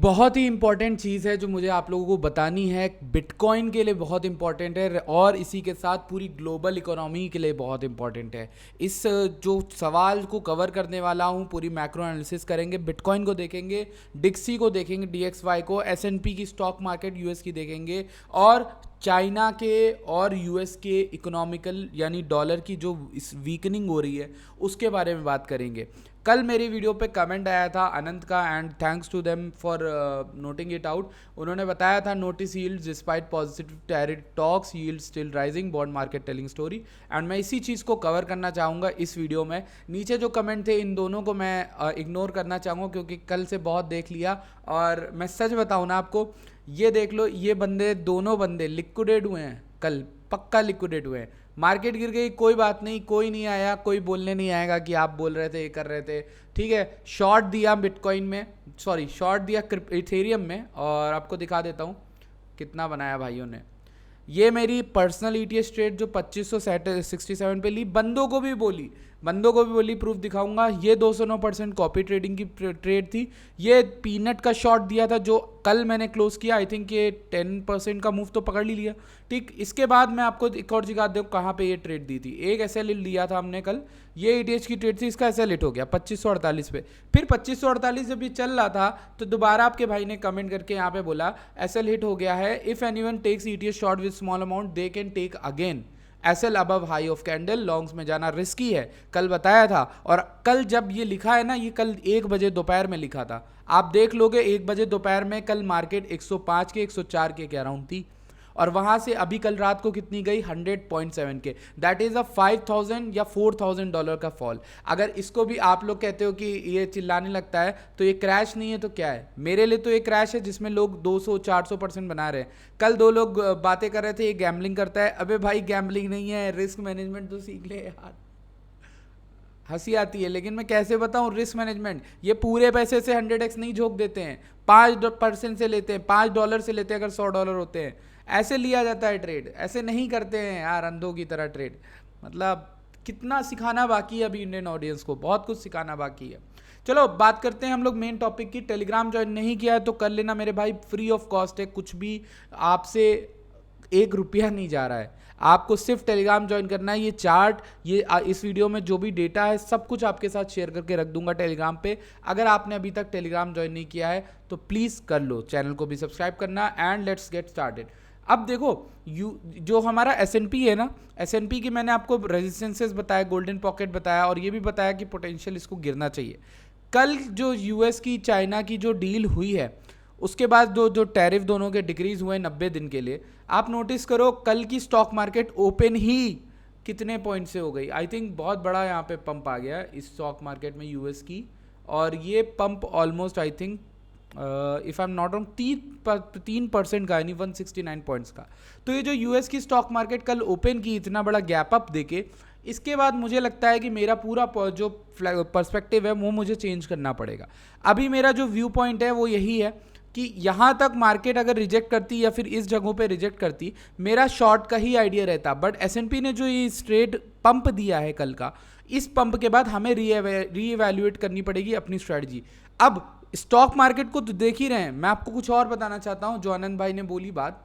बहुत ही इंपॉर्टेंट चीज़ है जो मुझे आप लोगों को बतानी है, बिटकॉइन के लिए बहुत इंपॉर्टेंट है और इसी के साथ पूरी ग्लोबल इकोनॉमी के लिए बहुत इंपॉर्टेंट है। इस जो सवाल को कवर करने वाला हूँ, पूरी मैक्रो एनालिसिस करेंगे, बिटकॉइन को देखेंगे, डिक्सी को देखेंगे, डीएक्सवाई को, एसएनपी की स्टॉक मार्केट यूएस की देखेंगे और चाइना के और यूएस के इकोनॉमिकल यानी डॉलर की जो इस वीकनिंग हो रही है उसके बारे में बात करेंगे। कल मेरी वीडियो पे कमेंट आया था अनंत का and thanks to them for noting it out. उन्होंने बताया था notice yields despite positive tariff talks yield still rising bond market telling story and मैं इसी चीज़ को कवर करना चाहूँगा इस वीडियो में। नीचे जो कमेंट थे इन दोनों को मैं इग्नोर करना चाहूँगा क्योंकि कल से बहुत देख लिया और मैं सच बताऊँ ना आपको, ये देख लो, ये बंदे दोनों बंदे लिक्विडेट हुए हैं, कल पक्का लिक्विडेट हुए हैं। मार्केट गिर गई, कोई बात नहीं, कोई नहीं आया, कोई बोलने नहीं आएगा कि आप बोल रहे थे, ये कर रहे थे, ठीक है। शॉर्ट दिया बिटकॉइन में, सॉरी शॉर्ट दिया इथेरियम में और आपको दिखा देता हूँ कितना बनाया भाइयों ने। ये मेरी पर्सनल ईटीएस ट्रेड जो 2567 पे ली, बंदों को भी बोली प्रूफ दिखाऊंगा। ये 209% कॉपी ट्रेडिंग की ट्रेड थी। ये पीनट का शॉर्ट दिया था जो कल मैंने क्लोज किया, आई थिंक ये 10% का मूव तो पकड़ ही लिया, ठीक। इसके बाद मैं आपको एक और दिखा दूँ कहाँ पे ये ट्रेड दी थी। एक एसएल लिया था हमने कल, ये ईटीएच की ट्रेड थी, इसका एसएल हिट हो गया 2548 पे। फिर 2548 जब ये चल रहा था तो दोबारा आपके भाई ने कमेंट करके यहाँ पे बोला एसएल हिट हो गया है, if anyone takes ETH short with small amount they can take again SL above high of candle, longs में जाना रिस्की है, कल बताया था। और कल जब ये लिखा है ना, ये कल 1 बजे दोपहर में लिखा था, आप देख लोगे 1 बजे दोपहर में कल मार्केट 105 के 104 के अराउंड थी और वहां से अभी कल रात को कितनी गई 100.7 के, दैट इज अ 5000 या $4000 का फॉल। अगर इसको भी आप लोग कहते हो कि ये चिल्लाने लगता है तो ये क्रैश नहीं है तो क्या है? मेरे लिए तो ये क्रैश है जिसमें लोग 200-400% बना रहे हैं। कल 2 लोग बातें कर रहे थे ये गैम्बलिंग करता है, अबे भाई गैम्बलिंग नहीं है, रिस्क मैनेजमेंट तो सीख ले यार। हंसी आती है लेकिन मैं कैसे बताऊं रिस्क मैनेजमेंट। ये पूरे पैसे से 100x नहीं झोंक देते हैं, 5% से लेते हैं, $5 से लेते हैं अगर $100 होते हैं, ऐसे लिया जाता है ट्रेड, ऐसे नहीं करते हैं यार अंधों की तरह ट्रेड। मतलब कितना सिखाना बाकी है अभी इंडियन ऑडियंस को, बहुत कुछ सिखाना बाकी है। चलो बात करते हैं हम लोग मेन टॉपिक की। टेलीग्राम ज्वाइन नहीं किया है तो कर लेना मेरे भाई, फ्री ऑफ कॉस्ट है, कुछ भी आपसे 1 रुपया नहीं जा रहा है, आपको सिर्फ टेलीग्राम ज्वाइन करना है। ये चार्ट, ये इस वीडियो में जो भी डेटा है सब कुछ आपके साथ शेयर करके रख दूंगा टेलीग्राम पे। अगर आपने अभी तक टेलीग्राम ज्वाइन नहीं किया है तो प्लीज़ कर लो, चैनल को भी सब्सक्राइब करना एंड लेट्स गेट स्टार्टेड। अब देखो जो हमारा एसएनपी है ना, एसएनपी की मैंने आपको रेजिस्टेंसेस बताया, गोल्डन पॉकेट बताया और ये भी बताया कि पोटेंशियल इसको गिरना चाहिए। कल जो यूएस की चाइना की जो डील हुई है उसके बाद जो टैरिफ दोनों के डिक्रीज हुए 90 दिन के लिए, आप नोटिस करो कल की स्टॉक मार्केट ओपन ही कितने पॉइंट से हो गई। आई थिंक बहुत बड़ा यहाँ पे पंप आ गया इस स्टॉक मार्केट में यूएस की, और ये pump almost I think if I am not wrong 3% का, यानी 169 पॉइंट्स का। तो ये जो यूएस की स्टॉक मार्केट कल ओपन की इतना बड़ा गैप अप देके, इसके बाद मुझे लगता है कि मेरा पूरा जो पर्सपेक्टिव है वो मुझे चेंज करना पड़ेगा। अभी मेरा जो व्यू पॉइंट है वो यही है कि यहाँ तक मार्केट अगर रिजेक्ट करती या फिर इस जगहों पे रिजेक्ट करती, मेरा शॉर्ट का ही आइडिया रहता। बट एसएनपी ने जो ये स्ट्रेट पंप दिया है कल का, इस पंप के बाद हमें रीइवैल्यूएट करनी पड़ेगी अपनी स्ट्रेटजी। अब स्टॉक मार्केट को तो देख ही रहे हैं, मैं आपको कुछ और बताना चाहता हूँ। जो आनंद भाई ने बोली बात,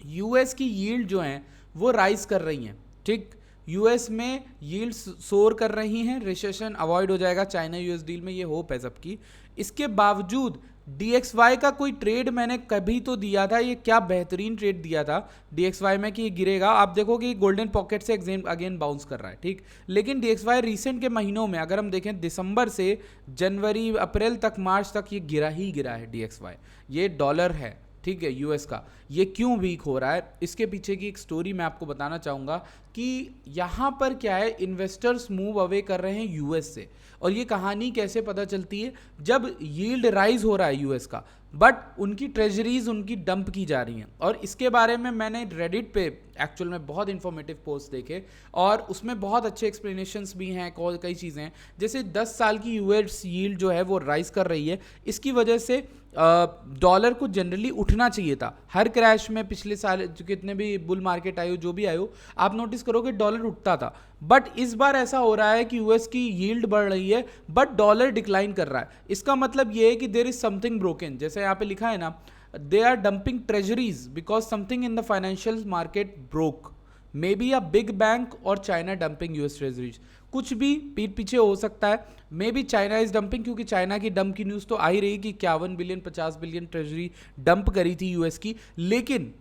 यूएस की यील्ड जो हैं वो राइज कर रही हैं, ठीक। यूएस में यील्ड सोर कर रही हैं, रिसेशन अवॉइड हो जाएगा चाइना यूएस डील में, ये होप है सबकी। इसके बावजूद डीएक्सवाई का कोई ट्रेड मैंने कभी तो दिया था, ये क्या बेहतरीन ट्रेड दिया था डीएक्सवाई में कि ये गिरेगा। आप देखो कि गोल्डन पॉकेट से अगेन बाउंस कर रहा है, ठीक। लेकिन डीएक्सवाई रिसेंट के महीनों में अगर हम देखें दिसंबर से जनवरी अप्रैल तक मार्च तक ये गिरा ही गिरा है डीएक्सवाई। ये डॉलर है, ठीक है, यूएस का, ये क्यों वीक हो रहा है, इसके पीछे की एक स्टोरी मैं आपको बताना चाहूँगा कि यहाँ पर क्या है, इन्वेस्टर्स मूव अवे कर रहे हैं यूएस से। और ये कहानी कैसे पता चलती है, जब यील्ड राइज हो रहा है यूएस का बट उनकी ट्रेजरीज उनकी डंप की जा रही हैं। और इसके बारे में मैंने रेडिट पे एक्चुअल में बहुत इन्फॉर्मेटिव पोस्ट देखे और उसमें बहुत अच्छे एक्सप्लेनेशंस भी हैं, कई चीज़ें हैं। जैसे 10 साल की यूएस यील्ड जो है वो राइज कर रही है, इसकी वजह से डॉलर को जनरली उठना चाहिए था। हर क्रैश में पिछले साल जो कितने भी बुल मार्केट आए हो, जो भी आए हो, आप नोटिस करोगे डॉलर उठता था। बट इस बार ऐसा हो रहा है कि यूएस की यील्ड बढ़ रही है बट डॉलर डिक्लाइन कर रहा है। इसका मतलब ये है कि देयर इज समथिंग ब्रोकन, जैसे यहाँ पे लिखा है ना, they are dumping treasuries because something in the financial market broke, maybe a big bank और चाइना डंपिंग यूएस ट्रेजरीज। कुछ भी पीठ पीछे हो सकता है, maybe China is dumping, क्योंकि चाइना की डंप की न्यूज़ तो आ ही रही कि 51 बिलियन 50 बिलियन ट्रेजरी डंप करी थी यूएस की। लेकिन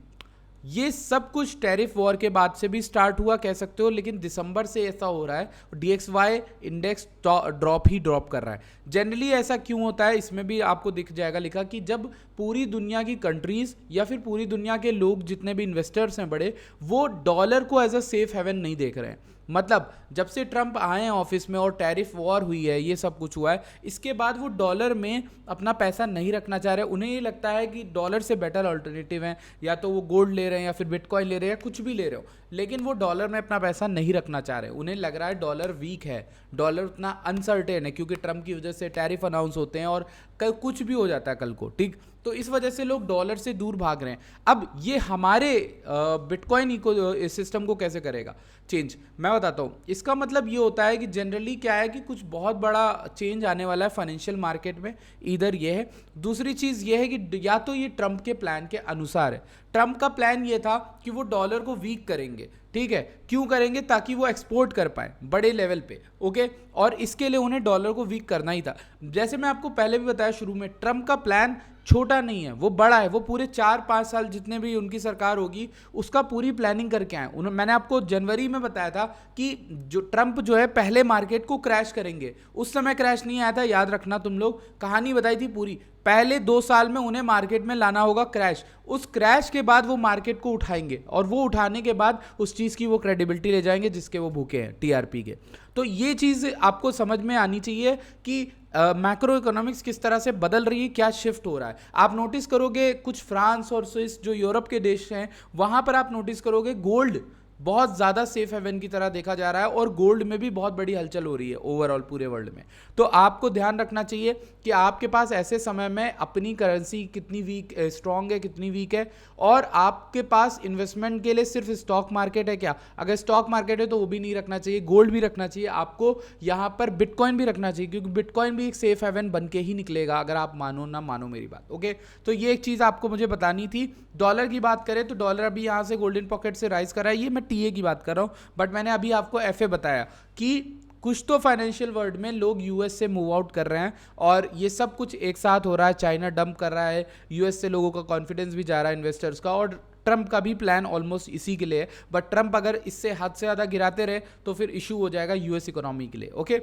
ये सब कुछ टैरिफ वॉर के बाद से भी स्टार्ट हुआ कह सकते हो, लेकिन दिसंबर से ऐसा हो रहा है DXY इंडेक्स ड्रॉप कर रहा है। जनरली ऐसा क्यों होता है, इसमें भी आपको दिख जाएगा लिखा कि जब पूरी दुनिया की कंट्रीज या फिर पूरी दुनिया के लोग जितने भी इन्वेस्टर्स हैं बड़े, वो डॉलर को एज अ सेफ हेवन नहीं देख रहे हैं। मतलब जब से ट्रंप आए हैं ऑफिस में और टैरिफ वॉर हुई है, ये सब कुछ हुआ है, इसके बाद वो डॉलर में अपना पैसा नहीं रखना चाह रहे। उन्हें ये लगता है कि डॉलर से बेटर अल्टरनेटिव है, या तो वो गोल्ड ले रहे हैं या फिर बिटकॉइन ले रहे हैं या कुछ भी ले रहे हो, लेकिन वो डॉलर में अपना पैसा नहीं रखना चाह रहे। उन्हें लग रहा है डॉलर वीक है, डॉलर उतना अनसर्टेन है, क्योंकि ट्रंप की वजह से टैरिफ अनाउंस होते हैं और कुछ भी हो जाता है कल को, ठीक। तो इस वजह से लोग डॉलर से दूर भाग रहे हैं। अब ये हमारे बिटकॉइन इको सिस्टम को कैसे करेगा चेंज, मैं बताता हूँ। इसका मतलब ये होता है कि जनरली क्या है कि कुछ बहुत बड़ा चेंज आने वाला है फाइनेंशियल मार्केट में, इधर ये है। दूसरी चीज़ ये है कि या तो ये ट्रंप के प्लान के अनुसार है। ट्रंप का प्लान ये था कि वो डॉलर को वीक करेंगे, ठीक है। क्यों करेंगे? ताकि वो एक्सपोर्ट कर पाए बड़े लेवल पे, ओके। और इसके लिए उन्हें डॉलर को वीक करना ही था। जैसे मैं आपको पहले भी बताया शुरू में, ट्रंप का प्लान छोटा नहीं है, वो बड़ा है। वो पूरे 4-5 साल जितने भी उनकी सरकार होगी उसका पूरी प्लानिंग करके आए। मैंने आपको जनवरी में बताया था कि जो ट्रंप जो है पहले मार्केट को क्रैश करेंगे। उस समय क्रैश नहीं आया था, याद रखना तुम लोग, कहानी बताई थी पूरी। पहले 2 साल में उन्हें मार्केट में लाना होगा क्रैश, उस क्रैश के बाद वो मार्केट को उठाएंगे और वो उठाने के बाद उस चीज़ की वो क्रेडिबिलिटी ले जाएंगे जिसके वो भूखे हैं, टीआरपी के। तो ये चीज़ आपको समझ में आनी चाहिए कि मैक्रो इकोनॉमिक्स किस तरह से बदल रही है, क्या शिफ्ट हो रहा है। आप नोटिस करोगे कुछ फ्रांस और स्विस जो यूरोप के देश हैं, वहाँ पर आप नोटिस करोगे गोल्ड बहुत ज़्यादा सेफ हेवन की तरह देखा जा रहा है और गोल्ड में भी बहुत बड़ी हलचल हो रही है ओवरऑल पूरे वर्ल्ड में। तो आपको ध्यान रखना चाहिए कि आपके पास ऐसे समय में अपनी करेंसी कितनी वीक स्ट्रांग है, कितनी वीक है, और आपके पास इन्वेस्टमेंट के लिए सिर्फ स्टॉक मार्केट है क्या। अगर स्टॉक मार्केट है तो वो भी नहीं रखना चाहिए, गोल्ड भी रखना चाहिए आपको, यहाँ पर बिटकॉइन भी रखना चाहिए, क्योंकि बिटकॉइन भी एक सेफ हेवन बन के ही निकलेगा, अगर आप मानो ना मानो मेरी बात, ओके। तो ये एक चीज़ आपको मुझे बतानी थी। डॉलर की बात करें तो डॉलर अभी यहाँ से गोल्डन पॉकेट से राइज कर रहा है, ये मैं टीए की बात कर रहा हूँ, बट मैंने अभी आपको एफए बताया कि कुछ तो फाइनेंशियल वर्ल्ड में लोग यूएस से मूव आउट कर रहे हैं और ये सब कुछ एक साथ हो रहा है। चाइना डंप कर रहा है, यूएस से लोगों का कॉन्फिडेंस भी जा रहा है इन्वेस्टर्स का, और ट्रंप का भी प्लान ऑलमोस्ट इसी के लिए है। बट ट्रंप अगर इससे हद से ज़्यादा गिराते रहे तो फिर इशू हो जाएगा यूएस इकोनॉमी के लिए, ओके।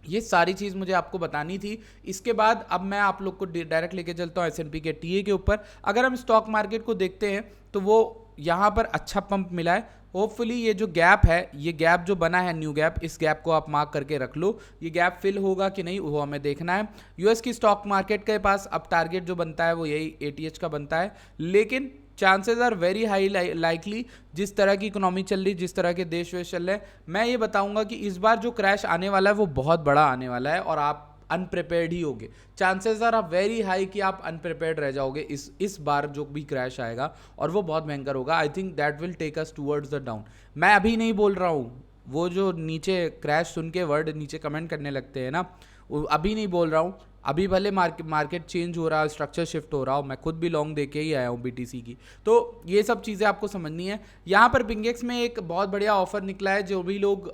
ये सारी चीज़ मुझे आपको बतानी थी। इसके बाद अब मैं आप लोग को डायरेक्ट लेके चलता हूँ S&P के टीए के ऊपर। अगर हम स्टॉक मार्केट को देखते हैं तो वो यहाँ पर अच्छा पंप मिला है। होपफुली ये जो गैप है, ये गैप जो बना है न्यू गैप, इस गैप को आप मार्क करके रख लो। ये गैप फिल होगा कि नहीं वो हमें देखना है। यूएस की स्टॉक मार्केट के पास अब टारगेट जो बनता है वो यही ATH का बनता है, लेकिन chances are very high likely, जिस तरह की इकोनॉमी चल रही, जिस तरह के देश वेश चल रहे हैं, मैं ये बताऊंगा कि इस बार जो क्रैश आने वाला है वो बहुत बड़ा आने वाला है और आप अनप्रिपेयर्ड ही होगे। चांसेस आर वेरी हाई कि आप अनप्रिपेयर्ड रह जाओगे इस बार जो भी क्रैश आएगा, और वो बहुत भयंकर होगा। I think that will take us towards the down. मैं अभी नहीं बोल रहा हूँ, वो जो नीचे क्रैश सुन के वर्ड नीचे कमेंट करने लगते हैं ना, अभी नहीं बोल रहा हूँ। अभी भले मार्केट चेंज हो रहा है, स्ट्रक्चर शिफ्ट हो रहा हो, मैं खुद भी लॉन्ग दे के ही आया हूँ BTC की, तो ये सब चीज़ें आपको समझनी है। यहाँ पर बिंगेक्स में एक बहुत बढ़िया ऑफर निकला है, जो भी लोग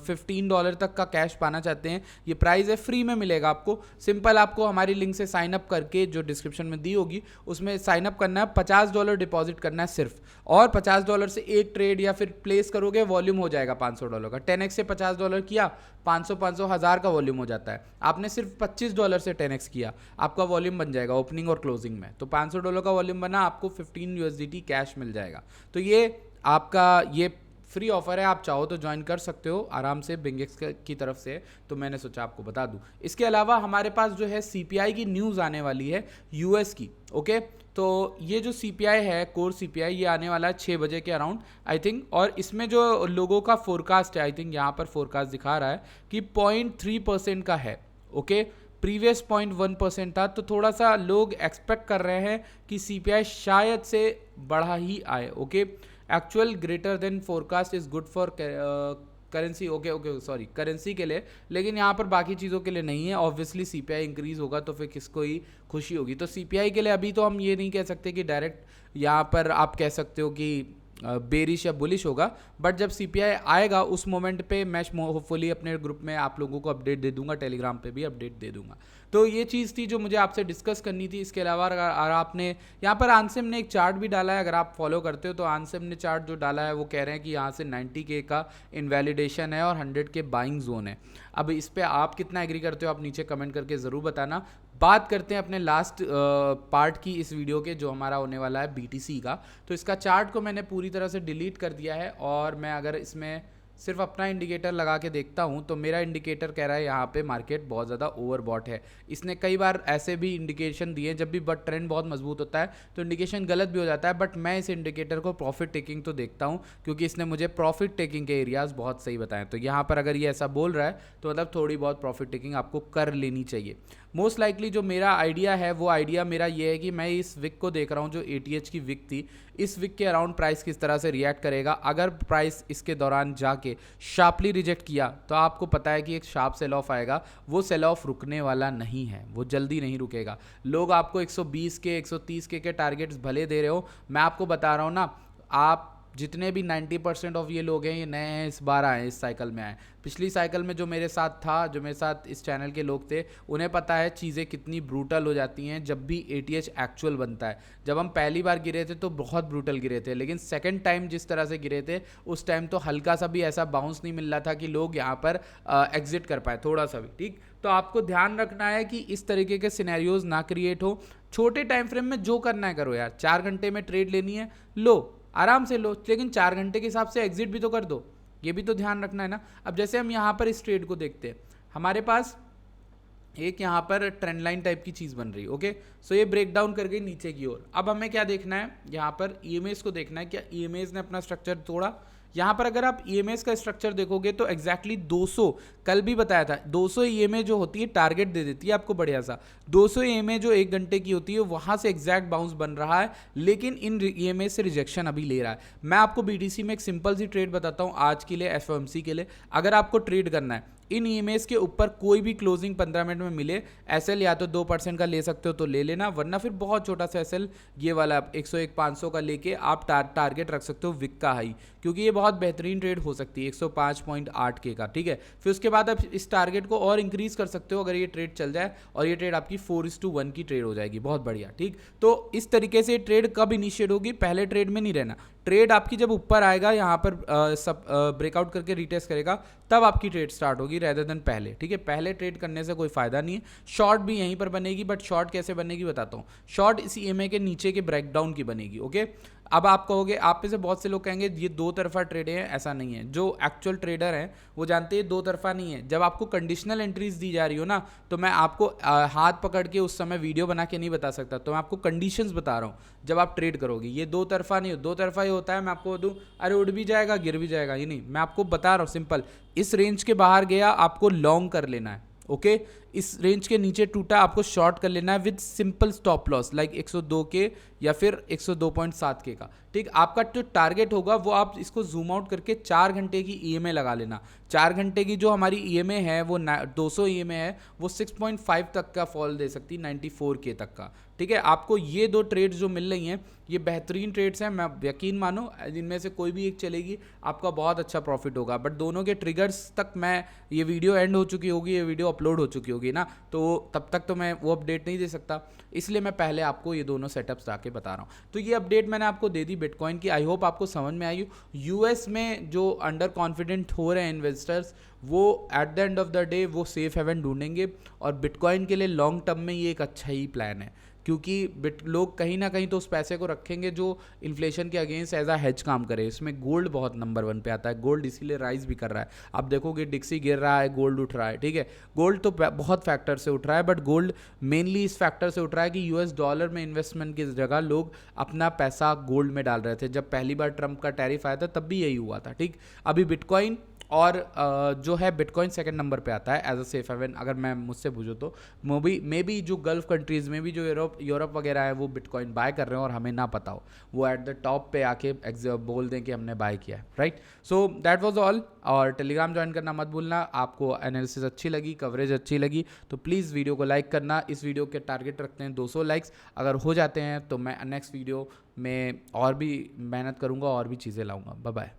$15 तक का कैश पाना चाहते हैं, ये प्राइस है, फ्री में मिलेगा आपको। सिंपल आपको हमारी लिंक से साइन अप करके, जो डिस्क्रिप्शन में दी होगी उसमें साइन अप करना है, $50 डिपॉजिट करना है सिर्फ, और $50 से एक ट्रेड या फिर प्लेस करोगे वॉल्यूम हो जाएगा $500 का। 10x से $50 किया, 500 1000 का वॉल्यूम हो जाता है। आपने सिर्फ $25 से 10x किया, आपका वॉल्यूम बन जाएगा ओपनिंग और क्लोजिंग में, तो $500 का वॉल्यूम बना, आपको 15 USDT कैश मिल जाएगा। तो ये आपका ये फ्री ऑफर है, आप चाहो तो ज्वाइन कर सकते हो आराम से, बिंगेक्स की तरफ से, तो मैंने सोचा आपको बता दूं। इसके अलावा हमारे पास जो है CPI की न्यूज़ आने वाली है US की, ओके। तो ये जो CPI है, कोर CPI, ये आने वाला है 6 बजे के अराउंड आई थिंक, और इसमें जो लोगों का फोरकास्ट है, आई थिंक यहाँ पर फोरकास्ट दिखा रहा है कि 0.3% का है, ओके। प्रीवियस 0.1% था, तो थोड़ा सा लोग एक्सपेक्ट कर रहे हैं कि सीपीआई शायद से बढ़ा ही आए। Okay, actual greater than forecast is good for currency. Okay okay sorry, currency के लिए, लेकिन यहाँ पर बाकी चीज़ों के लिए नहीं है। ऑब्वियसली सीपीआई इंक्रीज होगा तो फिर किसको ही खुशी होगी। तो सीपीआई के लिए अभी तो हम ये नहीं कह सकते कि डायरेक्ट यहाँ पर आप कह सकते हो कि बेरिश या बुलिश होगा, बट जब सीपीआई आएगा उस मोमेंट पे मैं होपफुली अपने ग्रुप में आप लोगों को अपडेट दे दूंगा, टेलीग्राम पे भी अपडेट दे दूंगा। तो ये चीज़ थी जो मुझे आपसे डिस्कस करनी थी। इसके अलावा अगर आपने यहाँ पर आंसिम ने एक चार्ट भी डाला है, अगर आप फॉलो करते हो तो आंसिम ने चार्ट जो डाला है वो कह रहे हैं कि यहाँ से 90K का इनवैलिडेशन है और 100K बाइंग जोन है। अब इस पर आप कितना एग्री करते हो आप नीचे कमेंट करके ज़रूर बताना। बात करते हैं अपने लास्ट पार्ट की इस वीडियो के, जो हमारा होने वाला है बीटीसी का। तो इसका चार्ट को मैंने पूरी तरह से डिलीट कर दिया है और मैं अगर इसमें सिर्फ अपना इंडिकेटर लगा के देखता हूं तो मेरा इंडिकेटर कह रहा है यहाँ पे मार्केट बहुत ज़्यादा ओवरबॉट है। इसने कई बार ऐसे भी इंडिकेशन दिए जब भी बट ट्रेंड बहुत मजबूत होता है तो इंडिकेशन गलत भी हो जाता है, बट मैं इस इंडिकेटर को प्रॉफिट टेकिंग तो देखता हूँ क्योंकि इसने मुझे प्रॉफिट टेकिंग के एरियाज बहुत सही बताएं। तो यहाँ पर अगर ये ऐसा बोल रहा है तो मतलब थोड़ी बहुत प्रॉफिट टेकिंग आपको कर लेनी चाहिए। मोस्ट लाइकली जो मेरा आइडिया है वो आइडिया मेरा ये है कि मैं इस विक को देख रहा हूँ जो ATH की विक थी, इस विक के अराउंड प्राइस किस तरह से रिएक्ट करेगा। अगर प्राइस इसके दौरान जाके शार्पली रिजेक्ट किया तो आपको पता है कि एक शार्प सेल ऑफ आएगा। वो सेल ऑफ रुकने वाला नहीं है, वो जल्दी नहीं रुकेगा। लोग आपको 120 के 130 के टारगेट्स भले दे रहे हो, मैं आपको बता रहा हूँ ना, आप जितने भी 90% ऑफ ये लोग हैं ये नए हैं, इस बार आए, इस साइकिल में आए। पिछली साइकिल में जो मेरे साथ था, जो मेरे साथ इस चैनल के लोग थे, उन्हें पता है चीज़ें कितनी ब्रूटल हो जाती हैं जब भी ATH एक्चुअल बनता है। जब हम पहली बार गिरे थे तो बहुत ब्रूटल गिरे थे, लेकिन सेकंड टाइम जिस तरह से गिरे थे उस टाइम तो हल्का सा भी ऐसा बाउंस नहीं मिल रहा था कि लोग यहाँ पर एग्जिट कर पाए थोड़ा सा भी। ठीक, तो आपको ध्यान रखना है कि इस तरीके के सिनेरियोज ना क्रिएट हो। छोटे टाइम फ्रेम में जो करना है करो यार। 4 घंटे में ट्रेड लेनी है, लो आराम से लो, लेकिन 4 घंटे के हिसाब से एग्जिट भी तो कर दो, ये भी तो ध्यान रखना है ना। अब जैसे हम यहाँ पर इस ट्रेड को देखते हैं, हमारे पास एक यहाँ पर ट्रेंड लाइन टाइप की चीज़ बन रही है। ओके, सो ये ब्रेक डाउन कर गई नीचे की ओर। अब हमें क्या देखना है, यहाँ पर EMAs को देखना है, क्या EMAs ने अपना स्ट्रक्चर तोड़ा। यहाँ पर अगर आप EMAs का स्ट्रक्चर देखोगे तो एग्जैक्टली 200, कल भी बताया था 200 EMA जो होती है टारगेट दे देती है आपको बढ़िया सा। 200 EMA जो 1 घंटे की होती है वहाँ से एग्जैक्ट बाउंस बन रहा है, लेकिन इन EMA से रिजेक्शन अभी ले रहा है। मैं आपको BTC में एक सिंपल सी ट्रेड बताता हूँ आज के लिए, FOMC के लिए। अगर आपको ट्रेड करना है, इन EMAs के ऊपर कोई भी क्लोजिंग 15 मिनट में मिले, SL या तो 2% का ले सकते हो तो ले लेना, वरना फिर बहुत छोटा सा SL ये वाला 101 500 का लेके आप टारगेट रख सकते हो विक का हाई, क्योंकि ये बहुत बेहतरीन ट्रेड हो सकती है 105.8K का। ठीक है, फिर उसके बाद आप इस टारगेट को और इंक्रीज कर सकते हो अगर ये ट्रेड चल जाए, और ये ट्रेड आपकी 4:1 की ट्रेड हो जाएगी, बहुत बढ़िया। ठीक, तो इस तरीके से ट्रेड कब इनिशिएट होगी, पहले ट्रेड में नहीं रहना। ट्रेड आपकी जब ऊपर आएगा यहाँ पर सब ब्रेकआउट करके रिटेस्ट करेगा, तब आपकी ट्रेड स्टार्ट होगी रेदर देन पहले। ठीक है, पहले ट्रेड करने से कोई फायदा नहीं है। शॉर्ट भी यहीं पर बनेगी, बट शॉर्ट कैसे बनेगी बताता हूँ। शॉर्ट इस EMA के नीचे के ब्रेकडाउन की बनेगी। ओके, अब आप कहोगे, आप में से बहुत से लोग कहेंगे ये दो तरफा ट्रेड है, ऐसा नहीं है। जो एक्चुअल ट्रेडर हैं वो जानते हैं दो तरफा नहीं है। जब आपको कंडीशनल एंट्रीज दी जा रही हो ना, तो मैं आपको हाथ पकड़ के उस समय वीडियो बना के नहीं बता सकता, तो मैं आपको कंडीशंस बता रहा हूँ जब आप ट्रेड करोगे। ये दो तरफा नहीं हो, दो तरफा ये होता है मैं आपको दूँ अरे उड़ भी जाएगा गिर भी जाएगा, ये नहीं। मैं आपको बता रहा हूँ सिंपल, इस रेंज के बाहर गया आपको लॉन्ग कर लेना है। ओके, इस रेंज के नीचे टूटा आपको शॉर्ट कर लेना है with simple stop loss like 102 के या फिर 102.7 के का। ठीक, आपका जो टारगेट होगा वो आप इसको जूम आउट करके 4 घंटे की EMA लगा लेना। 4 घंटे की जो हमारी EMA है वो 200 EMA है, वो 6.5 तक का फॉल दे सकती है, 94K तक का। ठीक है, आपको ये दो ट्रेड्स जो मिल रही हैं ये बेहतरीन ट्रेड्स हैं, मैं यकीन मानो इनमें से कोई भी एक चलेगी आपका बहुत अच्छा प्रॉफिट होगा। बट दोनों के ट्रिगर्स तक मैं, ये वीडियो एंड हो चुकी होगी, ये वीडियो अपलोड हो चुकी होगी ना, तो तब तक तो मैं वो अपडेट नहीं दे सकता, इसलिए मैं पहले आपको ये दोनों सेटअप्स आके बता रहा हूँ। तो ये अपडेट मैंने आपको दे दी बिटकॉइन की, आई होप आपको समझ में आई। US में जो अंडर कॉन्फिडेंट हो रहे हैं इन्वेस्टर्स, वो at the end of the day वो सेफ हेवन ढूंढेंगे, और बिटकॉइन के लिए लॉन्ग टर्म में ये एक अच्छा ही प्लान है। क्योंकि लोग कहीं ना कहीं तो उस पैसे को रखेंगे जो इन्फ्लेशन के अगेंस्ट एज अ हेज काम करे। इसमें गोल्ड बहुत नंबर 1 पे आता है, गोल्ड इसीलिए राइज भी कर रहा है। आप देखोगे डिक्सी गिर रहा है, गोल्ड उठ रहा है, ठीक है। गोल्ड तो बहुत फैक्टर से उठ रहा है, बट गोल्ड मेनली इस फैक्टर से उठ रहा है कि यूएस डॉलर में इन्वेस्टमेंट की जगह लोग अपना पैसा गोल्ड में डाल रहे थे। जब पहली बार ट्रंप का टैरिफ आया था तब भी यही हुआ था, ठीक। अभी बिटकॉइन और जो है बिटकॉइन सेकंड नंबर पे आता है एज अ सेफ हेवन, अगर मैं मुझसे पूछूं तो। मे बी जो गल्फ कंट्रीज में भी जो यूरोप वगैरह है वो बिटकॉइन बाय कर रहे हैं और हमें ना पता हो, वो एट द टॉप पे आके बोल दें कि हमने बाय किया है, right. So that was all. और टेलीग्राम ज्वाइन करना मत भूलना। आपको एनालिसिस अच्छी लगी, कवरेज अच्छी लगी तो प्लीज़ वीडियो को लाइक करना। इस वीडियो के टारगेट रखते हैं 200 लाइक्स, अगर हो जाते हैं तो मैं नेक्स्ट वीडियो में और भी मेहनत करूँगा और भी चीज़ें लाऊँगा। Bye bye.